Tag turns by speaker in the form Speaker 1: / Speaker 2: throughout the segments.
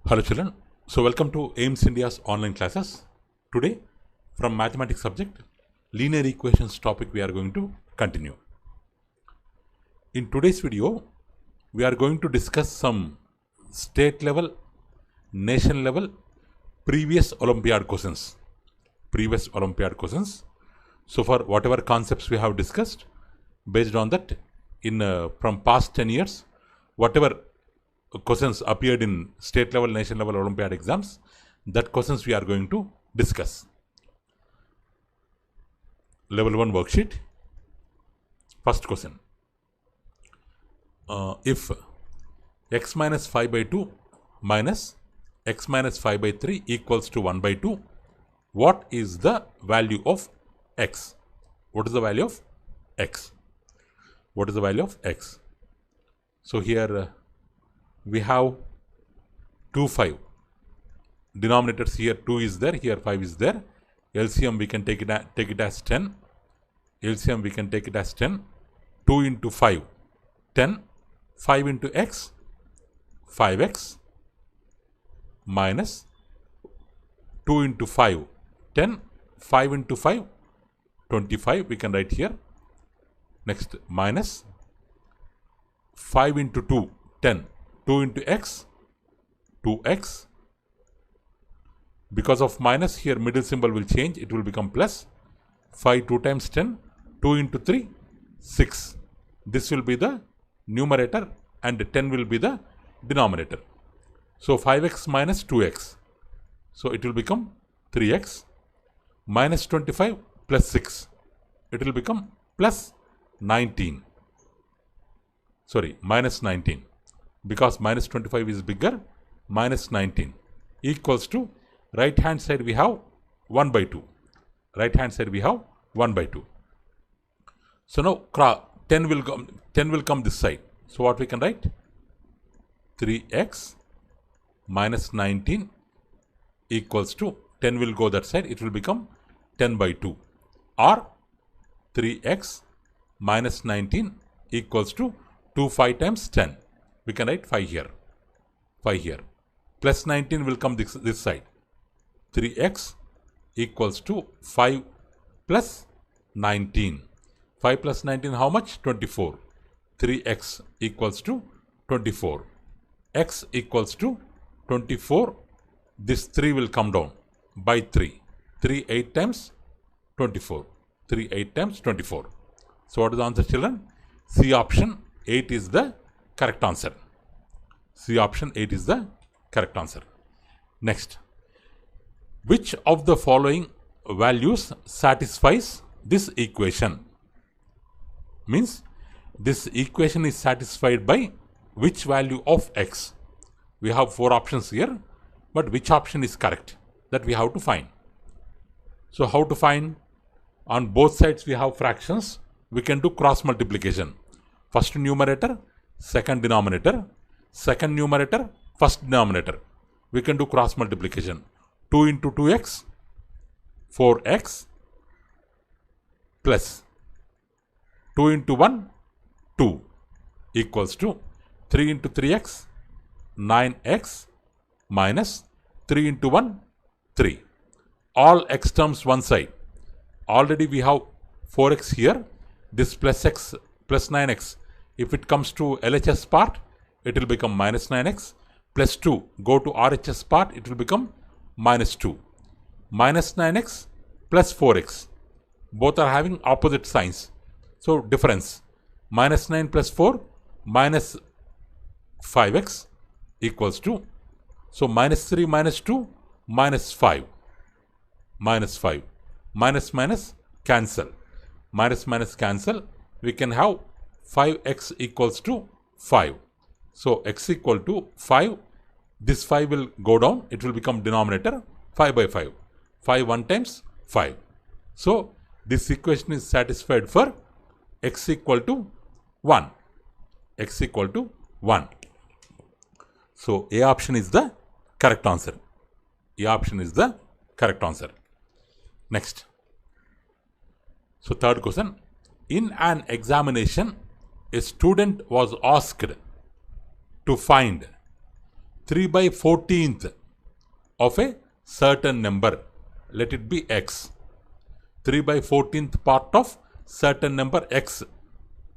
Speaker 1: Hello children, so welcome to AIMS India's online classes. Today from mathematics subject, linear equations topic we are going to continue. In today's video, we are going to discuss some state level, nation level, previous Olympiad questions. So for whatever concepts we have discussed, based on that, in from past 10 years, whatever questions appeared in state level, nation level Olympiad exams, that questions we are going to discuss. Level 1 worksheet. First question. If x minus 5 by 2 minus x minus 5 by 3 equals to 1 by 2, what is the value of x? What is the value of x? What is the value of x? So here we have 2, 5. Denominators here 2 is there, here 5 is there. LCM we can take it as 10. LCM we can take it as 10. 2 into 5, 10. 5 into x, 5x minus 2 into 5, 10. 5 into 5, 25 we can write here. Next minus 5 into 2, 10. 2 into x, 2x. Because of minus, here middle symbol will change, it will become plus. 5 2 times 10, 2 into 3, 6. This will be the numerator and 10 will be the denominator. So 5x minus 2x. So it will become 3x minus 25 plus 6. It will become plus 19. Sorry, minus 19. Because minus 25 is bigger, minus 19 equals to right hand side we have 1 by 2. Right hand side we have 1 by 2. So now 10 will come this side. So what we can write? 3x minus 19 equals to 10 will go that side. It will become 10 by 2. Or 3x minus 19 equals to 2 5 times 10. We can write 5 here. 5 here. Plus 19 will come this side. 3x equals to 5 plus 19. 5 plus 19 how much? 24. 3x equals to 24. X equals to 24. This 3 will come down by 3. 3 8 times 24. 3 8 times 24. So what is the answer, children? C option 8 is the correct answer. C option 8 is the correct answer. Next. Which of the following values satisfies this equation? Means this equation is satisfied by which value of x? We have 4 options here, but which option is correct? That we have to find. So how to find? On both sides we have fractions. We can do cross multiplication. First numerator, second denominator. Second numerator, first denominator. We can do cross multiplication. 2 into 2x, 4x plus 2 into 1, 2 equals to 3 into 3x, 9x minus 3 into 1, 3. All x terms one side. Already we have 4x here. This plus x plus 9x. If it comes to LHS part, it will become minus 9x. Plus 2 go to RHS part, it will become minus 2. Minus 9x plus 4x. Both are having opposite signs. So difference. Minus 9 plus 4 minus 5x equals to. So minus 3 minus 2 minus 5. Minus 5. Minus minus cancel. Minus minus cancel. We can have 5x equals to 5. So x equal to 5. This 5 will go down. It will become denominator 5 by 5. 5 1 times 5. So this equation is satisfied for x equal to 1. X equal to 1. So A option is the correct answer. A option is the correct answer. Next. So third question. In an examination, a student was asked to find 3 by 14th of a certain number. Let it be x. 3 by 14th part of certain number x.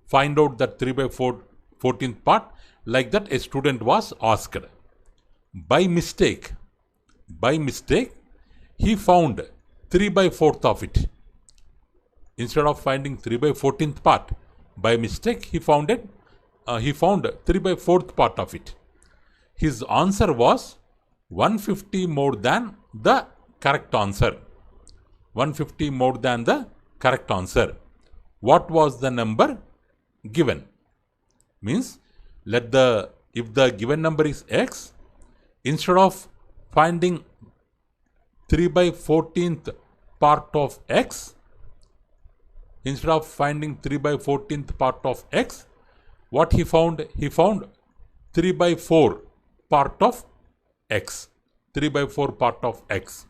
Speaker 1: Find out that 3 by 14th part. Like that a student was asked. By mistake, he found 3 by 4th of it. Instead of finding 3 by 14th part, by mistake he found 3 by 4th part of it. His answer was 150 more than the correct answer. 150 more than the correct answer. What was the number given? Means if the given number is x, instead of finding 3 by 14th part of x, what he found? He found 3 by 4 part of x. 3 by 4 part of x.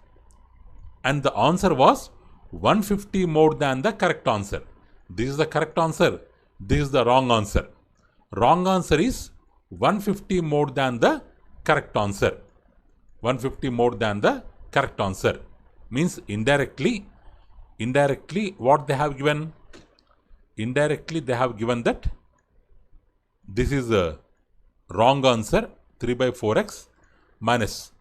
Speaker 1: And the answer was 150 more than the correct answer. This is the correct answer. This is the wrong answer. Wrong answer is 150 more than the correct answer. 150 more than the correct answer. Means indirectly what they have given? Indirectly they have given that this is a wrong answer. 3 by 4x minus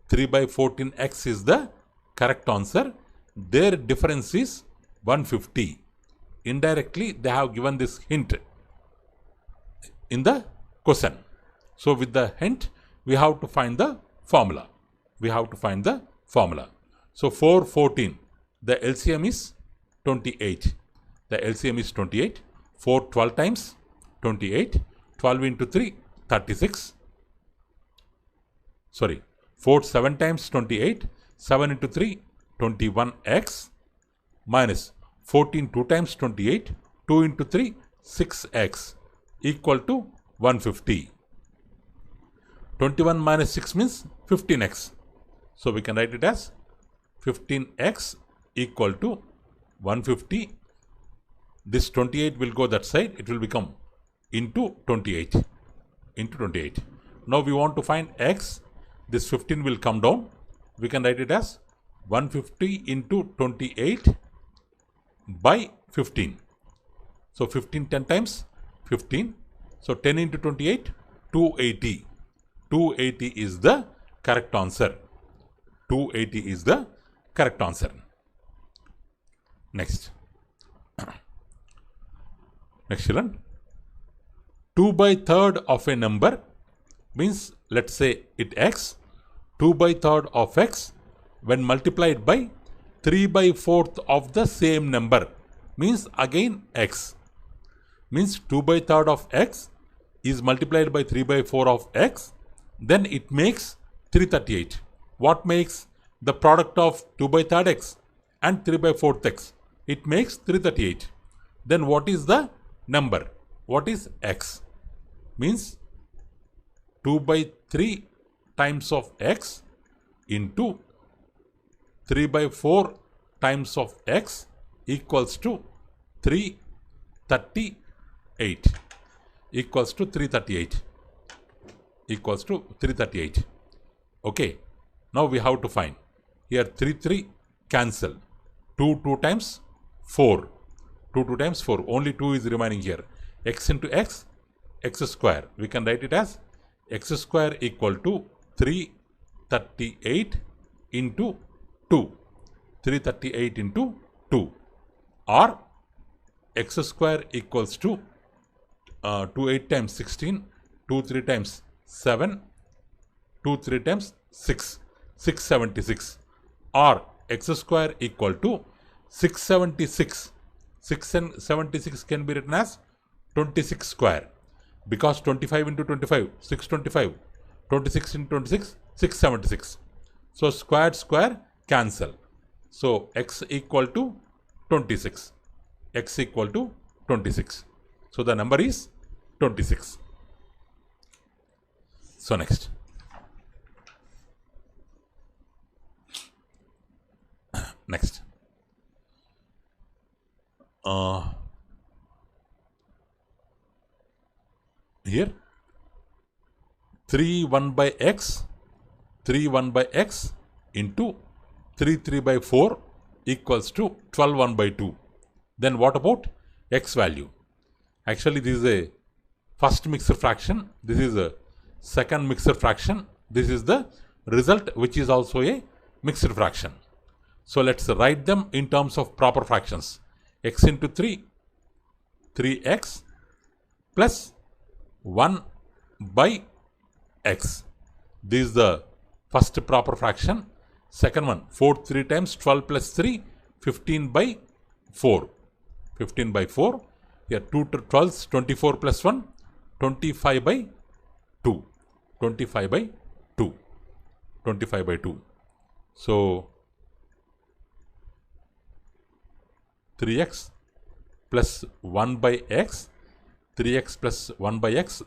Speaker 1: 3 by 14x is the correct answer. Their difference is 150. Indirectly they have given this hint in the question. So with the hint we have to find the formula. So 4, 14. The LCM is 28. 4 12 times 28. 12 into 3 36. 4 7 times 28. 7 into 3 21x minus 14 2 times 28. 2 into 3 6x equal to 150. 21 minus 6 means 15x. So we can write it as 15x equal to 150. This 28 will go that side. It will become into 28. Now we want to find x. This 15 will come down. We can write it as 150 into 28 by 15. So 15 10 times 15. So 10 into 28 280. 280 is the correct answer. 280 is the correct answer. Next children, 2 by 3rd of a number means, let's say it x. 2 by 3rd of x when multiplied by 3 by 4th of the same number means again x. Means 2 by 3rd of x is multiplied by 3 by 4 of x, then it makes 338. What makes the product of 2 by 3rd x and 3 by 4th x? It makes 338. Then what is the number? What is x? Means 2 by 3 times of x into 3 by 4 times of x equals to 338. Equals to 338. Okay. Now we have to find. Here 3 cancel. 2 times 4. 2 times 4. Only 2 is remaining here. X into x square. We can write it as x square equal to 338 into 2. 338 into 2. Or x square equals to 2 8 times 16. 2 3 times 7. 2 3 times 6. 676. Or x square equal to 676. 676 can be written as 26 square. Because 25 into 25, 625. 26 into 26, 676. So square cancel. So x equal to 26. X equal to 26. So the number is 26. So next. Here 3 1 by x, 3 1 by x into 3 3 by 4 equals to 12 1 by 2. Then what about x value? Actually, this is a first mixed fraction. This is a second mixed fraction. This is the result, which is also a mixed fraction. So let's write them in terms of proper fractions. X into 3, 3x plus 1 by x. This is the first proper fraction. Second one, 4 3 times 12 plus 3, 15 by 4. 15 by 4. Here 2 to 12, 24 plus 1, 25 by 2. 25 by 2. 25 by 2. So 3x plus 1 by x, 3x plus 1 by x,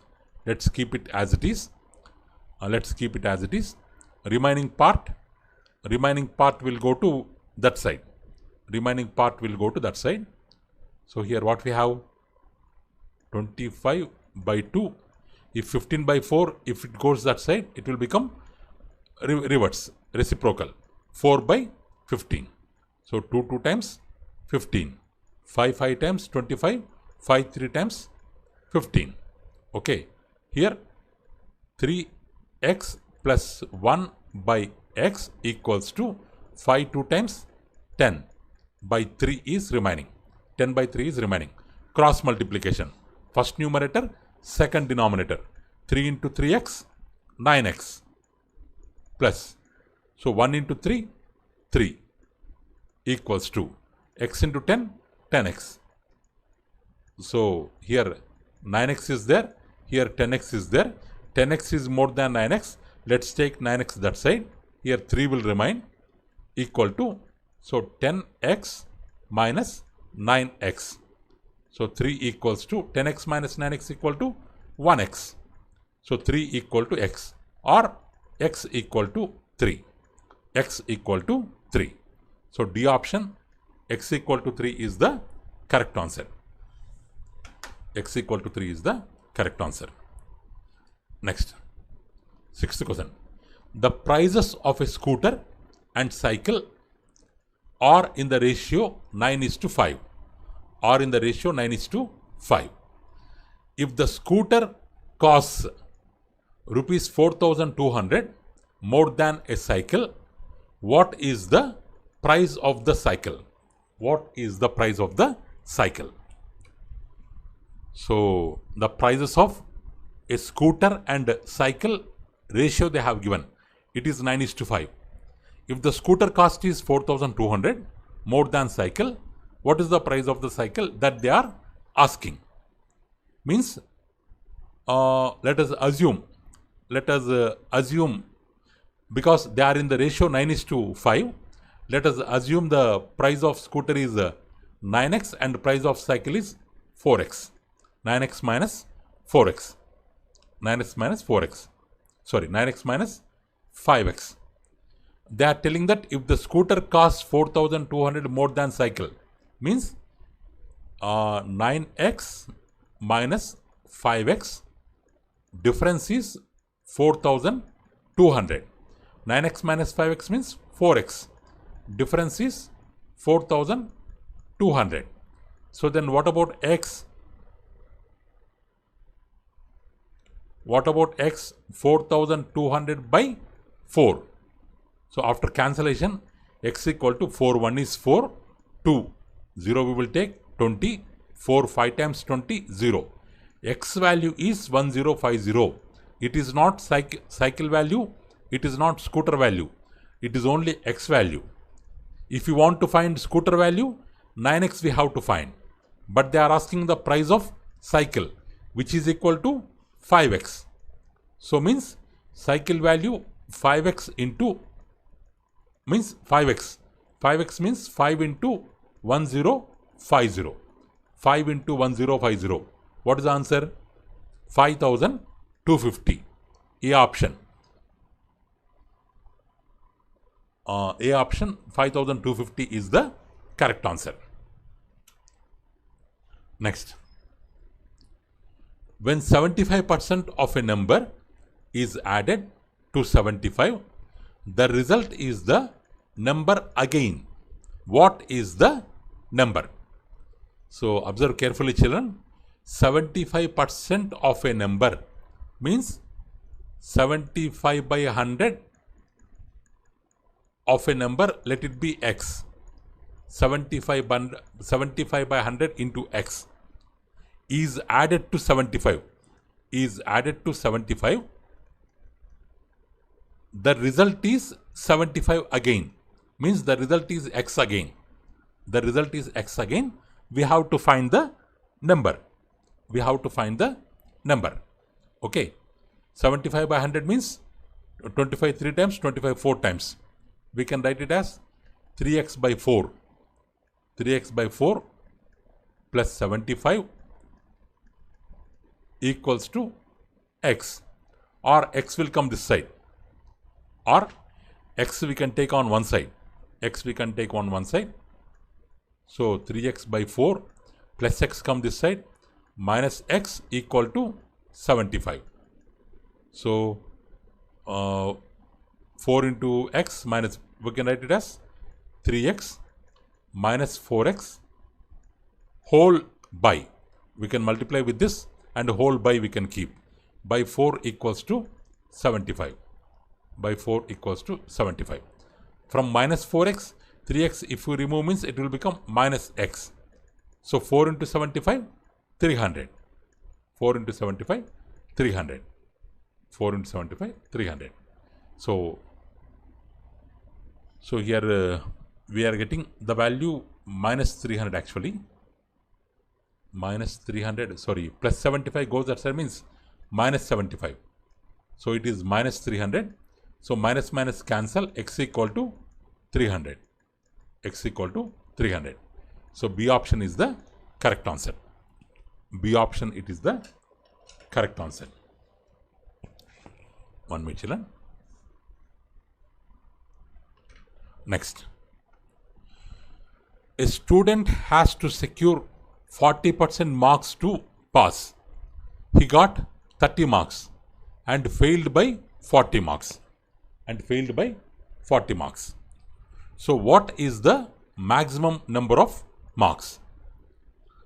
Speaker 1: let's keep it as it is. Let's keep it as it is. Remaining part will go to that side. Remaining part will go to that side. So here what we have? 25 by 2. If 15 by 4, if it goes that side, it will become reverse, reciprocal. 4 by 15. So 2 2 times 15. 5 5 times 25. 5 3 times 15. Okay. Here 3x plus 1 by x equals to 5 2 times 10 by 3 is remaining. 10 by 3 is remaining. Cross multiplication. First numerator, second denominator. 3 into 3x, 9x plus. So 1 into 3, 3 equals to x into 10, 10x. So here 9x is there, here 10x is there. 10x is more than 9x. Let's take 9x that side. Here 3 will remain equal to, so 10x minus 9x. So 3 equals to 10x minus 9x equal to 1x. So 3 equal to x, or x equal to 3. X equal to 3. So D option, x equal to 3 is the correct answer. X equal to 3 is the correct answer. Next, sixth question. The prices of a scooter and cycle are in the ratio 9:5. Are in the ratio 9:5. If the scooter costs rupees 4,200 more than a cycle, what is the price of the cycle? What is the price of the cycle? So the prices of a scooter and cycle ratio they have given. It is 9:5. If the scooter cost is 4,200 more than cycle, what is the price of the cycle that they are asking? Means let us assume because they are in the ratio 9:5, let us assume the price of scooter is 9x and the price of cycle is 4x. 9x minus 4x. 9x minus 4x. Sorry, 9x minus 5x. They are telling that if the scooter costs 4,200 more than cycle, means 9x minus 5x, difference is 4,200. 9x minus 5x means 4x. Difference is 4,200. So then what about x? What about x? 4,200 by 4. So after cancellation, x equal to 4, 1 is 4, 2, 0 we will take 20, 4, 5 times 20, 0. X value is 1050. It is not cycle value, it is not scooter value, it is only x value. If you want to find scooter value, 9x we have to find. But they are asking the price of cycle, which is equal to 5x. So means cycle value 5x into means 5x. 5x means 5 into 1050. 5 into 1050. What is the answer? 5,250. A option. A option 5,250 is the correct answer. Next. When 75% of a number is added to 75. The result is the number again. What is the number? So observe carefully, children. 75% of a number means 75 by 100 of a number, let it be x. 75 by 100 into x is added to 75. Is added to 75. The result is 75 again. Means the result is x again. The result is x again. We have to find the number. We have to find the number. Okay. 75 by 100 means 25 3 times, 25 4 times. We can write it as 3x by 4. 3x by 4 plus 75 equals to x. Or x will come this side. Or x we can take on one side. X we can take on one side. So 3x by 4 plus x come this side, minus x equal to 75. So 4 into x minus, we can write it as 3x minus 4x whole by. We can multiply with this and whole by we can keep. By 4 equals to 75. By 4 equals to 75. From minus 4x, 3x if we remove means it will become minus x. So 4 into 75, 300. 4 into 75, 300. 4 into 75, 300. So here we are getting the value minus 300 actually. Minus 300, sorry, plus 75 goes that side means minus 75. So it is minus 300. So minus minus cancel, x equal to 300. X equal to 300. So B option is the correct answer. B option, it is the correct answer. 1 minute, children. Next. A student has to secure 40% marks to pass. He got 30 marks and failed by 40 marks. So what is the maximum number of marks?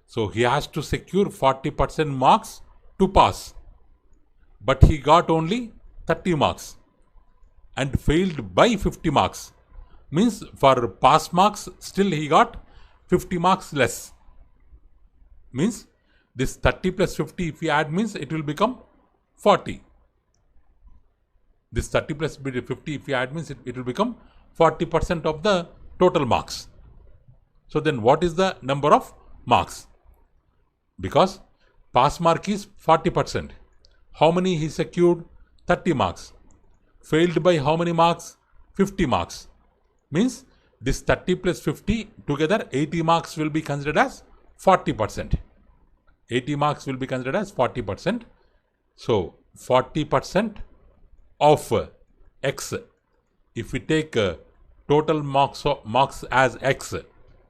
Speaker 1: So he has to secure 40% marks to pass, but he got only 30 marks and failed by 50 marks. Means for pass marks still he got 50 marks less. Means this 30 plus 50 if we add means it will become 40. This 30 plus 50 if we add means it will become 40% of the total marks. So then what is the number of marks? Because pass mark is 40%. How many he secured? 30 marks. Failed by how many marks? 50 marks. Means this 30 plus 50 together 80 marks will be considered as 40%. 80 marks will be considered as 40%. So 40% of x. If we take total marks as x,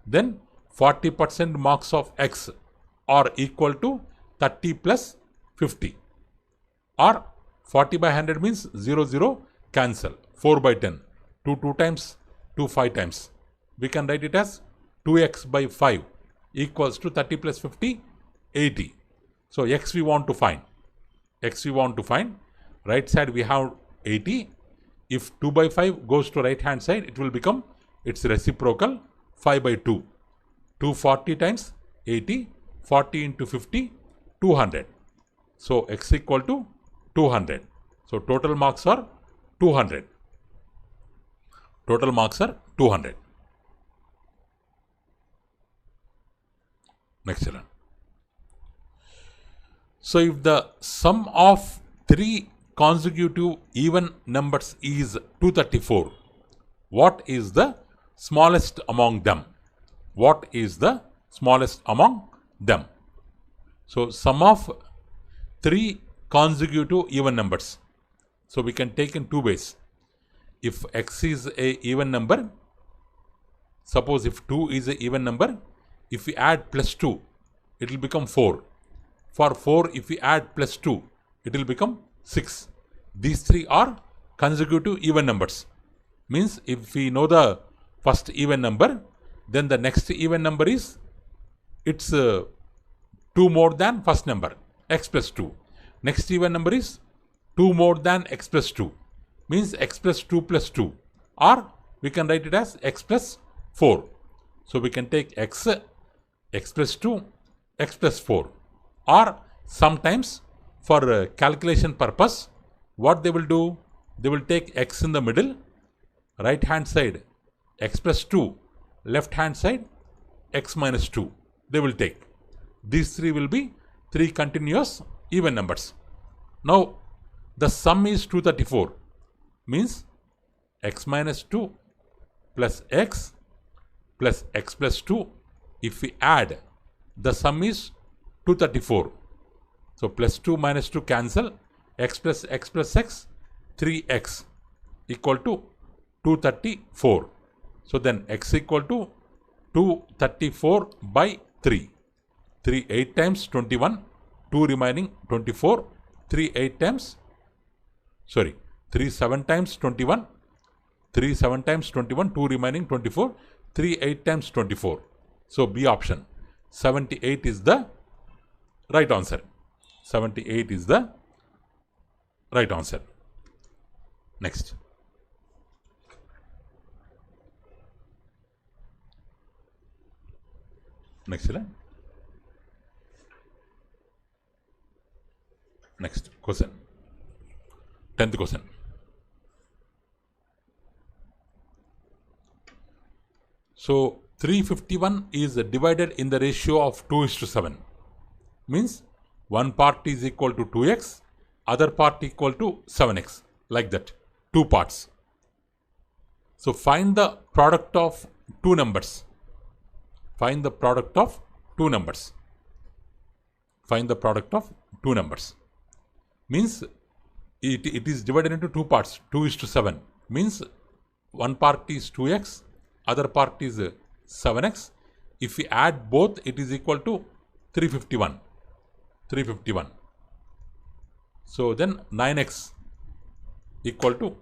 Speaker 1: then 40% marks of x are equal to 30 plus 50. Or 40 by 100 means 0, 0, cancel. 4 by 10. 2 times, 2 5 times. We can write it as 2x by 5 equals to 30 plus 50, 80. So x we want to find. X we want to find. Right side we have 80. If 2 by 5 goes to right hand side, it will become its reciprocal 5 by 2. 240 times 80. 40 into 50, 200. So x equal to 200. So total marks are 200. Total marks are 200. Next children. So if the sum of 3 consecutive even numbers is 234, what is the smallest among them? What is the smallest among them? So sum of 3 consecutive even numbers. So we can take in 2 ways. If x is a even number, suppose if 2 is a even number, if we add plus 2, it will become 4. For 4, if we add plus 2, it will become 6. These three are consecutive even numbers. Means if we know the first even number, then the next even number is it's 2 more than first number, x plus 2. Next even number is 2 more than x plus 2, means x plus 2 plus 2, or we can write it as x plus 4. So we can take x plus 2, x plus 4, or sometimes for calculation purpose, what they will do, they will take x in the middle, right hand side x plus 2, left hand side x minus 2, they will take. These three will be three continuous even numbers. Now the sum is 234, means x minus 2 plus x plus x plus 2. If we add, the sum is 234. So plus 2 minus 2 cancel, x plus x, 3x equal to 234. So then x equal to 234 by 3. 3 8 times 21, 2 remaining 24, 3 8 times, 3 7 times 21, 3 7 times 21, 2 remaining 24, 3 8 times 24. So B option, 78 is the right answer. 78 is the right answer. Next. Next line. Next question. 10th question. So 351 is divided in the ratio of 2:7. Means one part is equal to 2x, other part equal to 7x. Like that. Two parts. So find the product of two numbers. Find the product of two numbers. Find the product of two numbers. Means it is divided into two parts, 2:7. Means one part is 2x, other part is 7x. If we add both, it is equal to 351. 351. So then 9x equal to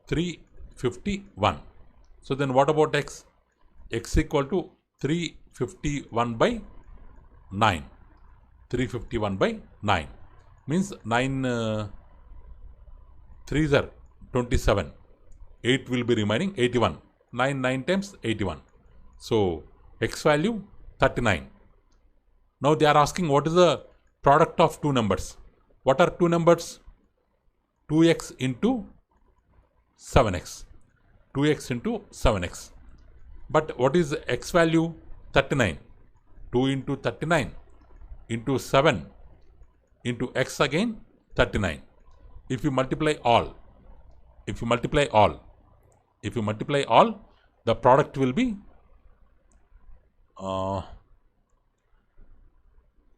Speaker 1: 351. So then what about x? X equal to 351 by 9. 351 by 9. Means 9 3s are 27. 8 will be remaining 81. 9 times 81. So x value 39. Now they are asking what is the product of two numbers. What are two numbers? 2x into 7x. 2x into 7x. But what is x value? 39. 2 into 39 into 7 into x again 39. If you multiply all, the product will be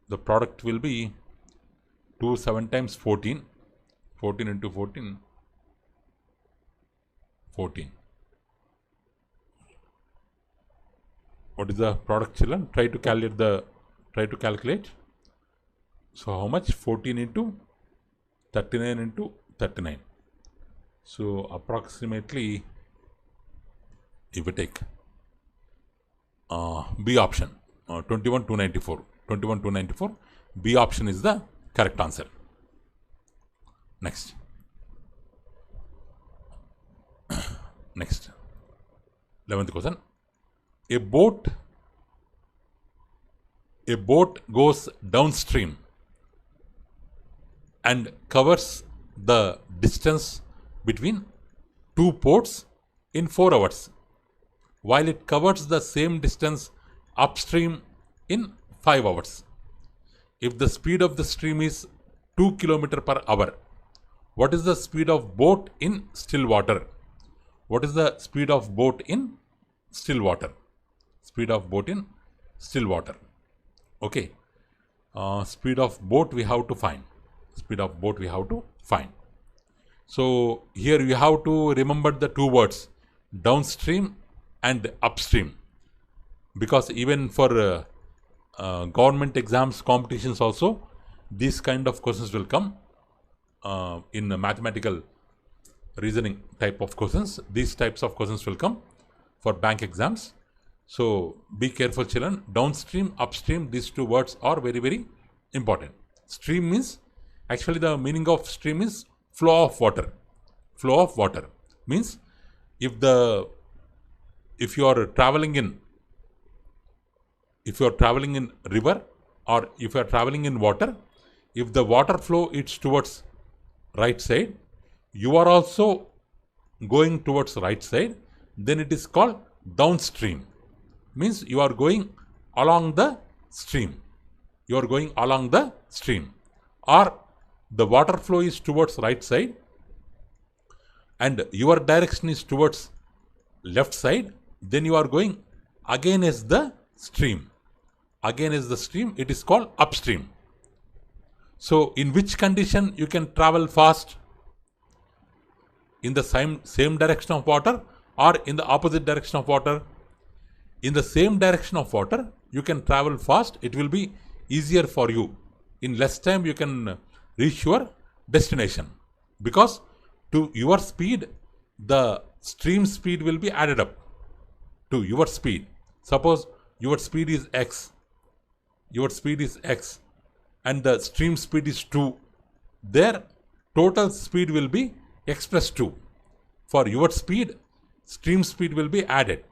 Speaker 1: the product will be 2 7 times 14. 14 into 14, 14. What is the product, children? Try to calculate. So how much? 14 into 39 into 39. So approximately, if we take B option, 21,294. 21,294. B option is the correct answer. Next. Next. 11th question. A boat goes downstream and covers the distance between two ports in 4 hours, while it covers the same distance upstream in 5 hours. If the speed of the stream is 2 km per hour, what is the speed of boat in still water? What is the speed of boat in still water? Speed of boat in still water. Okay. Speed of boat we have to find. Speed of boat we have to find. So here you have to remember the two words, downstream and upstream, because even for government exams, competitions also, these kind of questions will come in mathematical reasoning type of questions. These types of questions will come for bank exams. So be careful, children. Downstream, upstream, these two words are very, very important. Stream means, actually the meaning of stream is flow of water. Flow of water means if you are traveling in river, or if you are traveling in water, if the water flow is towards right side, you are also going towards right side, then it is called downstream. Means you are going along the stream. You are going along the stream. Or the water flow is towards right side and your direction is towards left side, then you are going against the stream. Against the stream, it is called upstream. So in which condition you can travel fast? In the same direction of water or in the opposite direction of water? In the same direction of water, you can travel fast. It will be easier for you. In less time, you can reach your destination. Because to your speed, the stream speed will be added up to your speed. Suppose your speed is x. Your speed is x. And the stream speed is 2. Their total speed will be x plus 2. For your speed, stream speed will be added.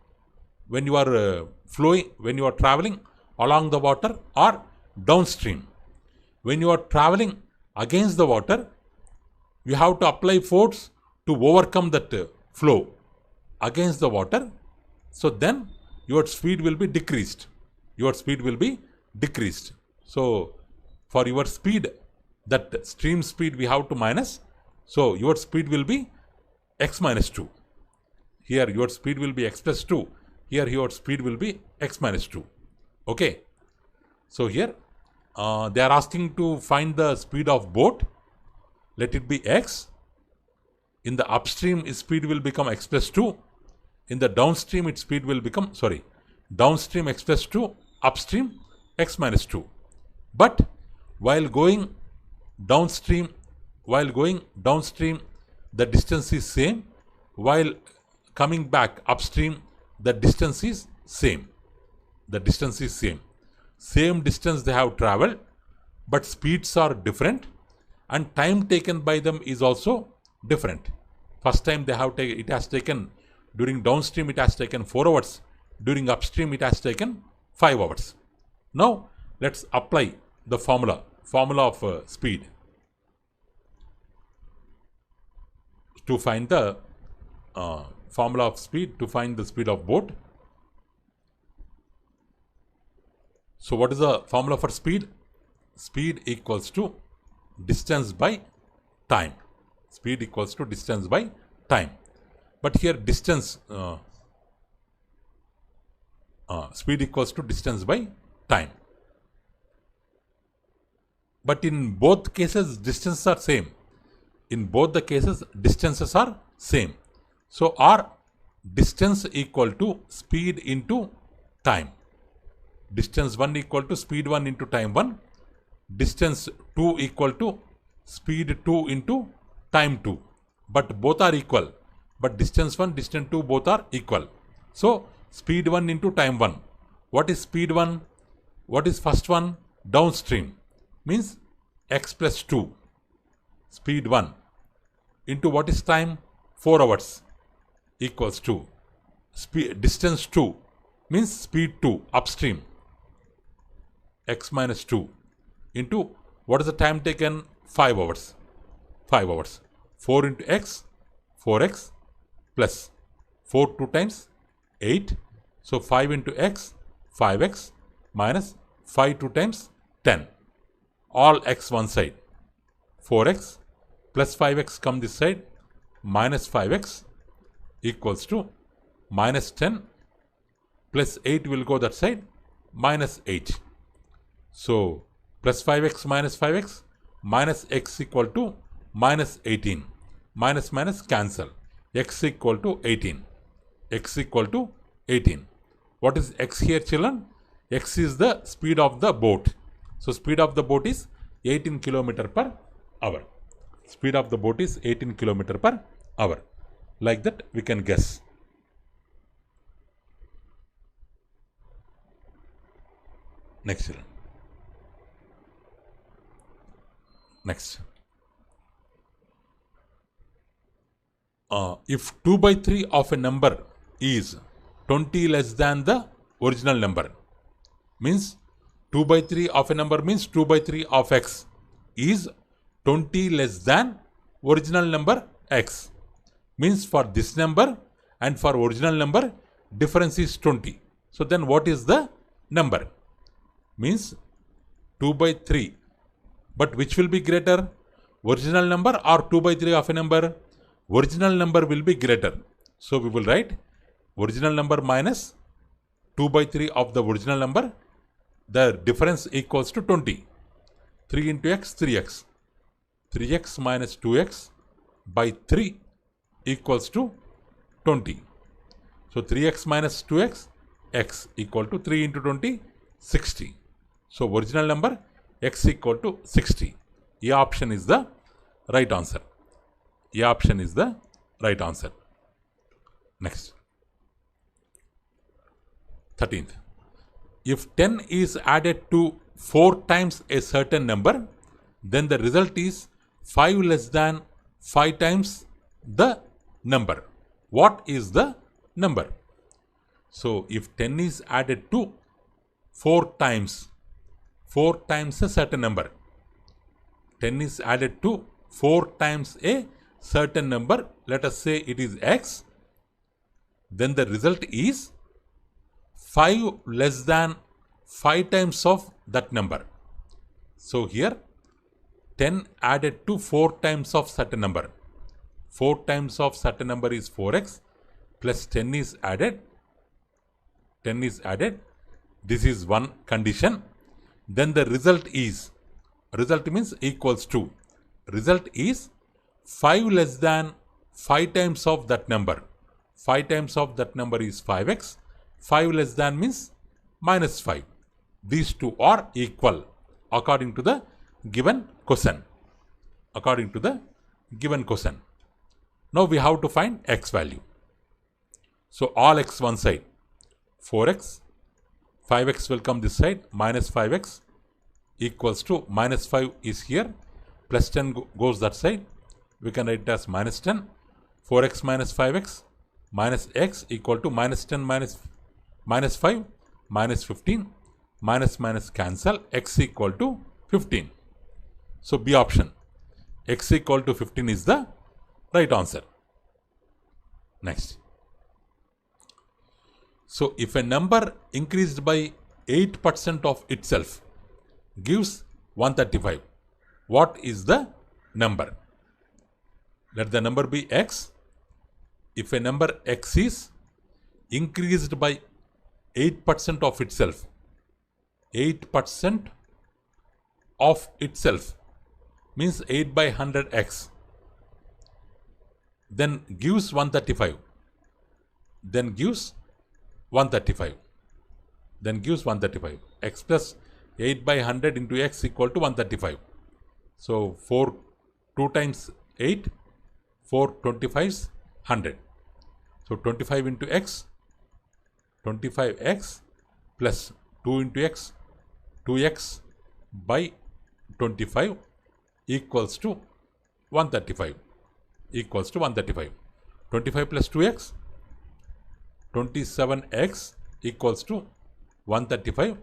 Speaker 1: When you are when you are traveling along the water or downstream. When you are traveling against the water, you have to apply force to overcome that flow against the water. So then your speed will be decreased. Your speed will be decreased. So for your speed, that stream speed we have to minus. So your speed will be x minus 2. Here your speed will be x plus 2. Here your speed will be x minus 2. Okay. So here they are asking to find the speed of boat. Let it be x. In the upstream, its speed will become x plus 2. In the downstream, its speed will become, downstream x plus 2, upstream x minus 2. But while going downstream, the distance is same. While coming back upstream, the distance is same. The distance is same. Same distance they have traveled, but speeds are different and time taken by them is also different. First time they have taken, it has taken, during downstream it has taken 4 hours. During upstream it has taken 5 hours. Now let's apply the formula of speed to find the formula of speed to find the speed of boat. So what is the formula for speed? Speed equals to distance by time. Speed equals to distance by time. But here distance, speed equals to distance by time. But in both cases, distances are same. In both the cases, distances are same. So our distance equal to speed into time. Distance 1 equal to speed 1 into time 1. Distance 2 equal to speed 2 into time 2. But both are equal. But distance 1, distance 2 both are equal. So speed 1 into time 1. What is speed 1? What is first one? Downstream. Means x plus 2. Speed 1 into what is time? 4 hours equals to distance 2 means speed 2 upstream, x minus 2 into what is the time taken? 5 hours. 5 hours. 4 into x, 4x plus 4 2 times 8. So 5 into x, 5x minus 5 2 times 10. All x one side. 4x plus 5x come this side, minus 5x equals to minus 10 plus 8 will go that side, minus 8. So plus 5x minus x equal to minus 18. Minus minus cancel. X equal to 18. X equal to 18. What is x here, children? X is the speed of the boat. So speed of the boat is 18 km per hour. Speed of the boat is 18 km per hour. Like that we can guess. Next children. Next. If 2 by 3 of a number is 20 less than the original number, means 2 by 3 of a number means 2 by 3 of x is 20 less than original number x. Means for this number and for original number difference is 20. So then what is the number? Means 2 by 3. But which will be greater? Original number or 2 by 3 of a number? Original number will be greater. So we will write original number minus 2 by 3 of the original number. The difference equals to 20. 3 into x, 3x. 3x minus 2x by 3 equals to 20. So 3x minus 2x, x equal to 3 into 20, 60. So original number x equal to 60. A option is the right answer. A option is the right answer. Next. 13th. If 10 is added to 4 times a certain number, then the result is 5 less than 5 times the number. What is the number? So if 10 is added to 4 times a certain number, 10 is added to 4 times a certain number, let us say it is x, then the result is 5 less than 5 times of that number. So here 10 added to 4 times of certain number. 4 times of certain number is 4x plus 10 is added. 10 is added. This is one condition. Then the result means equals to. Result is 5 less than 5 times of that number. 5 times of that number is 5x. 5 less than means minus 5. These two are equal according to the given question. According to the given question. Now we have to find x value. So all x one side. 4x. 5x will come this side. Minus 5x equals to minus 5 is here. Plus 10 goes that side. We can write it as minus 10. 4x minus 5x minus x equal to minus 10 minus 5 minus 15. Minus cancel. X equal to 15. So B option. X equal to 15 is the right answer. Next. So if a number increased by 8% of itself gives 135, what is the number? Let the number be x. If a number x is increased by 8% of itself, 8% of itself means 8 by 100x, then gives 135. Then gives 135. Then gives 135. X plus 8 by 100 into x equal to 135. So 2 times 8, 4 25s 100. So 25 into x, 25x plus 2 into x, 2x by 25 equals to 135. Equals to 135. 25 plus 2x, 27x equals to 135.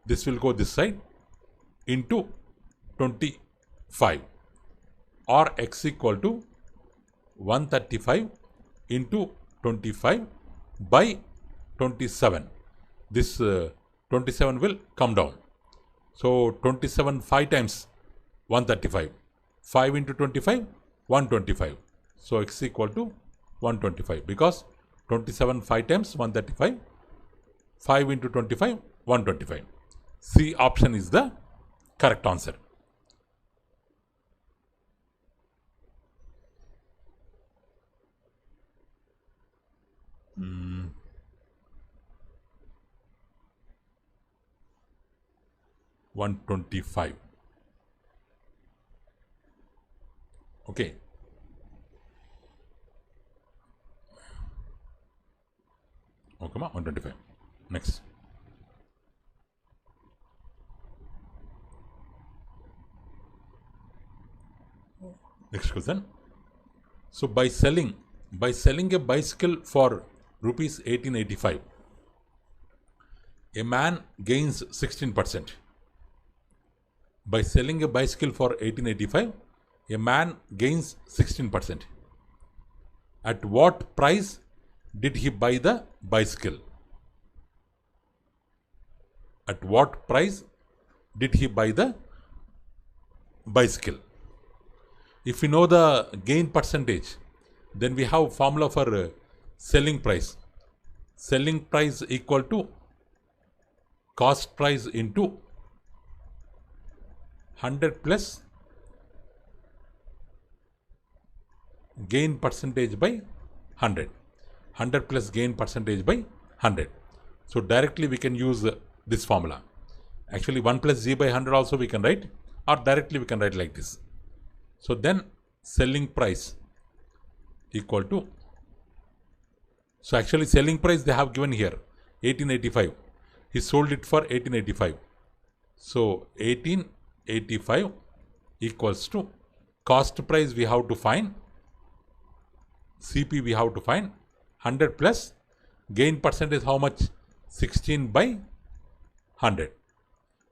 Speaker 1: This will go this side into 25, or x equal to 135 into 25 by 27. This 27 will come down. So 27 5 times 135. 5 into 25, 125. So x equal to 125 because 27 5 times 135. 5 into 25, 125. C option is the correct answer. 125. Okay. Okay, 125. Next. Next question. So by selling a bicycle for rupees 1885, a man gains 16%. By selling a bicycle for 1885, a man gains 16%. At what price did he buy the bicycle? At what price did he buy the bicycle? If we know the gain percentage, then we have formula for selling price. Selling price equal to cost price into 100 plus gain percentage by 100. 100 plus gain percentage by 100. So directly we can use this formula. Actually 1 plus g by 100 also we can write, or directly we can write like this. So then selling price equal to, so actually selling price they have given here 1885. He sold it for 1885. So 1885 equals to cost price we have to find, CP we have to find, 100 plus gain percentage how much? 16 by 100.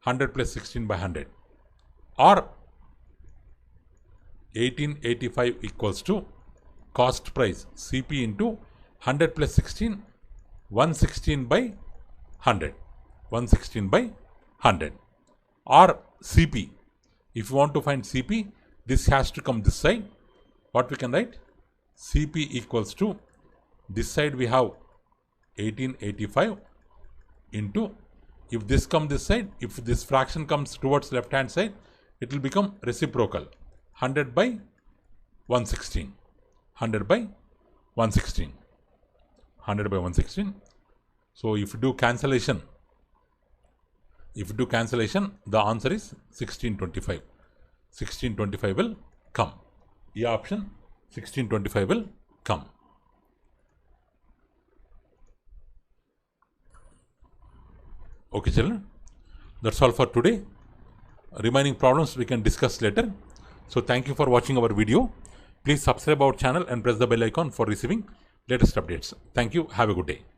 Speaker 1: 100 plus 16 by 100. Or 1885 equals to cost price CP into 100 plus 16, 116 by 100. 116 by 100. Or CP. If you want to find CP, this has to come this side. What we can write? CP equals to, this side we have 1885 into, if this comes this side, if this fraction comes towards left hand side, it will become reciprocal. 100 by 116. 100 by 116. 100 by 116. So if you do cancellation, the answer is 1625. 1625 will come. E option 1625 will come. Okay children, that's all for today. Remaining problems we can discuss later. So thank you for watching our video. Please subscribe our channel and press the bell icon for receiving latest updates. Thank you. Have a good day.